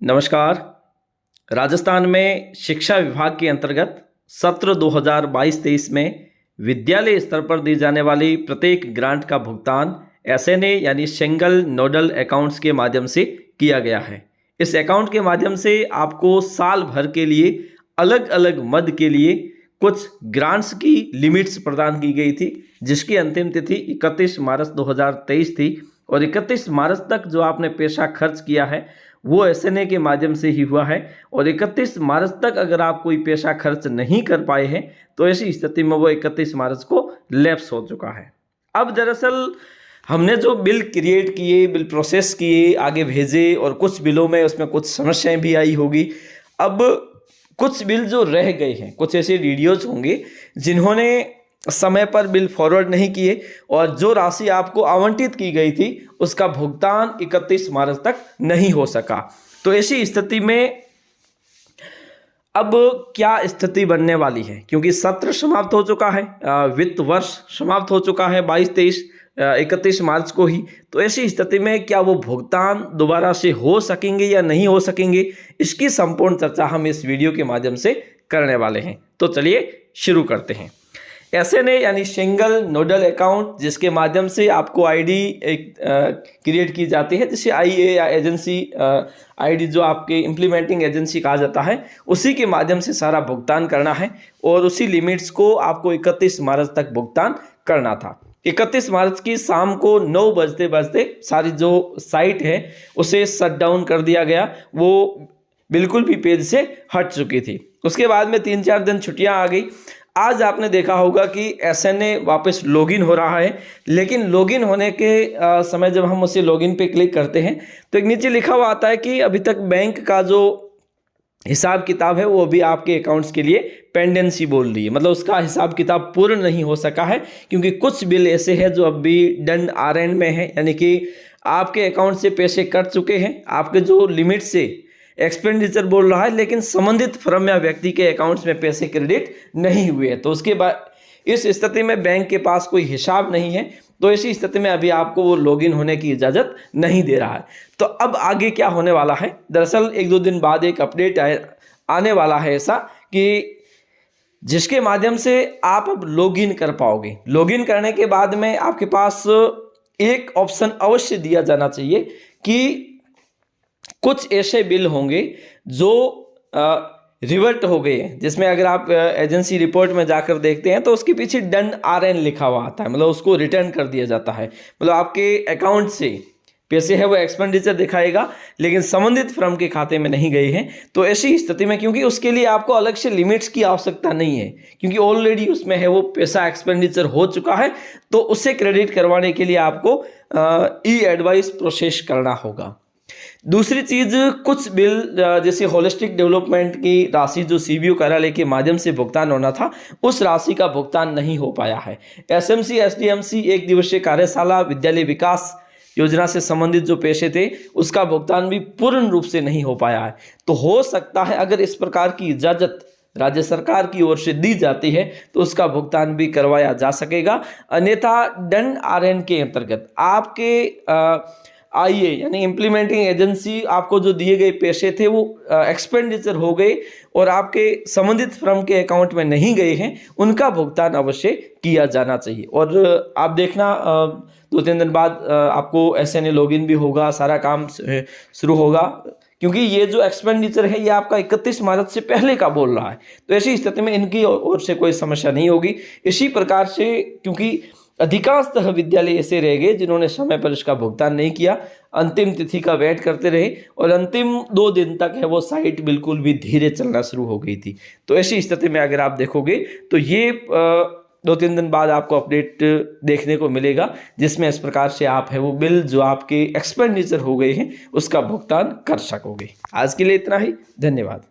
नमस्कार। राजस्थान में शिक्षा विभाग के अंतर्गत सत्र 2022-23 में विद्यालय स्तर पर दी जाने वाली प्रत्येक ग्रांट का भुगतान एसएनए यानी सिंगल नोडल अकाउंट्स के माध्यम से किया गया है। इस अकाउंट के माध्यम से आपको साल भर के लिए अलग अलग मद के लिए कुछ ग्रांट्स की लिमिट्स प्रदान की गई थी, जिसकी अंतिम तिथि 31 मार्च 2023 थी और 31 मार्च तक जो आपने पैसा खर्च किया है वो एसएनए के माध्यम से ही हुआ है। और 31 मार्च तक अगर आप कोई पैसा खर्च नहीं कर पाए हैं तो ऐसी स्थिति में वो 31 मार्च को लैप्स हो चुका है। अब दरअसल हमने जो बिल क्रिएट किए, बिल प्रोसेस किए, आगे भेजे और कुछ बिलों में उसमें कुछ समस्याएं भी आई होगी। अब कुछ बिल जो रह गए हैं, कुछ ऐसे वीडियोज होंगे जिन्होंने समय पर बिल फॉरवर्ड नहीं किए और जो राशि आपको आवंटित की गई थी उसका भुगतान 31 मार्च तक नहीं हो सका। तो ऐसी स्थिति में अब क्या स्थिति बनने वाली है, क्योंकि सत्र समाप्त हो चुका है, वित्त वर्ष समाप्त हो चुका है 22-23 31 मार्च को ही। तो ऐसी स्थिति में क्या वो भुगतान दोबारा से हो सकेंगे या नहीं हो सकेंगे, इसकी संपूर्ण चर्चा हम इस वीडियो के माध्यम से करने वाले हैं। तो चलिए शुरू करते हैं। एसएनए यानी सिंगल नोडल अकाउंट, जिसके माध्यम से आपको आईडी एक क्रिएट की जाती है, जिसे आईए या एजेंसी आईडी जो आपके इम्प्लीमेंटिंग एजेंसी कहा जाता है, उसी के माध्यम से सारा भुगतान करना है और उसी लिमिट्स को आपको 31 मार्च तक भुगतान करना था। 31 मार्च की शाम को 9 बजते बजते सारी जो साइट है उसे शट डाउन कर दिया गया, वो बिल्कुल भी पेज से हट चुकी थी। उसके बाद में 3-4 दिन छुट्टियां आ गई। आज आपने देखा होगा कि एसएनए वापस लॉगिन हो रहा है, लेकिन लॉगिन होने के समय जब हम उसे लॉगिन पे क्लिक करते हैं तो एक नीचे लिखा हुआ आता है कि अभी तक बैंक का जो हिसाब किताब है वो अभी आपके अकाउंट्स के लिए पेंडेंसी बोल रही है, मतलब उसका हिसाब किताब पूर्ण नहीं हो सका है, क्योंकि कुछ बिल ऐसे हैं जो अभी डन आरएन में है, यानी कि आपके अकाउंट से पैसे कट चुके हैं, आपके जो लिमिट से एक्सपेंडिचर बोल रहा है, लेकिन संबंधित फर्म या व्यक्ति के अकाउंट्स में पैसे क्रेडिट नहीं हुए हैं। तो उसके बाद इस स्थिति में बैंक के पास कोई हिसाब नहीं है, तो ऐसी स्थिति में अभी आपको वो लॉगिन होने की इजाज़त नहीं दे रहा है। तो अब आगे क्या होने वाला है, दरअसल 1-2 दिन बाद एक अपडेट आने वाला है ऐसा कि जिसके माध्यम से आप अब लॉगिन कर पाओगे। लॉगिन करने के बाद में आपके पास एक ऑप्शन अवश्य दिया जाना चाहिए कि कुछ ऐसे बिल होंगे जो रिवर्ट हो गए हैं, जिसमें अगर आप एजेंसी रिपोर्ट में जाकर देखते हैं तो उसके पीछे डन आरएन लिखा हुआ आता है, मतलब उसको रिटर्न कर दिया जाता है, मतलब आपके अकाउंट से पैसे है वो एक्सपेंडिचर दिखाएगा लेकिन संबंधित फर्म के खाते में नहीं गए हैं। तो ऐसी स्थिति में, क्योंकि उसके लिए आपको अलग से लिमिट्स की आवश्यकता नहीं है, क्योंकि ऑलरेडी उसमें है वो पैसा एक्सपेंडिचर हो चुका है, तो उसे क्रेडिट करवाने के लिए आपको ई एडवाइस प्रोसेस करना होगा। दूसरी चीज़, कुछ बिल जैसे होलिस्टिक डेवलपमेंट की राशि जो सीबीओ कार्यालय के माध्यम से भुगतान होना था, उस राशि का भुगतान नहीं हो पाया है। एसएमसी एसडीएमसी एक दिवसीय कार्यशाला विद्यालय विकास योजना से संबंधित जो पैसे थे उसका भुगतान भी पूर्ण रूप से नहीं हो पाया है। तो हो सकता है अगर इस प्रकार की इजाज़त राज्य सरकार की ओर से दी जाती है तो उसका भुगतान भी करवाया जा सकेगा, अन्यथा डन आरएन के अंतर्गत आपके आईए यानी इम्प्लीमेंटिंग एजेंसी आपको जो दिए गए पैसे थे वो एक्सपेंडिचर हो गए और आपके संबंधित फर्म के अकाउंट में नहीं गए हैं, उनका भुगतान अवश्य किया जाना चाहिए। और आप देखना 2-3 दिन बाद आपको एसएनए लॉगिन भी होगा, सारा काम शुरू होगा, क्योंकि ये जो एक्सपेंडिचर है ये आपका 31 मार्च से पहले का बोल रहा है। तो ऐसी स्थिति में इनकी ओर से कोई समस्या नहीं होगी। इसी प्रकार से, क्योंकि अधिकांशतः विद्यालय ऐसे रह गए जिन्होंने समय पर इसका भुगतान नहीं किया, अंतिम तिथि का वेट करते रहे और अंतिम 2 दिन तक है वो साइट बिल्कुल भी धीरे चलना शुरू हो गई थी। तो ऐसी स्थिति में अगर आप देखोगे तो ये 2-3 दिन बाद आपको अपडेट देखने को मिलेगा, जिसमें इस प्रकार से आप है वो बिल जो आपके एक्सपेंडिचर हो गए हैं उसका भुगतान कर सकोगे। आज के लिए इतना ही, धन्यवाद।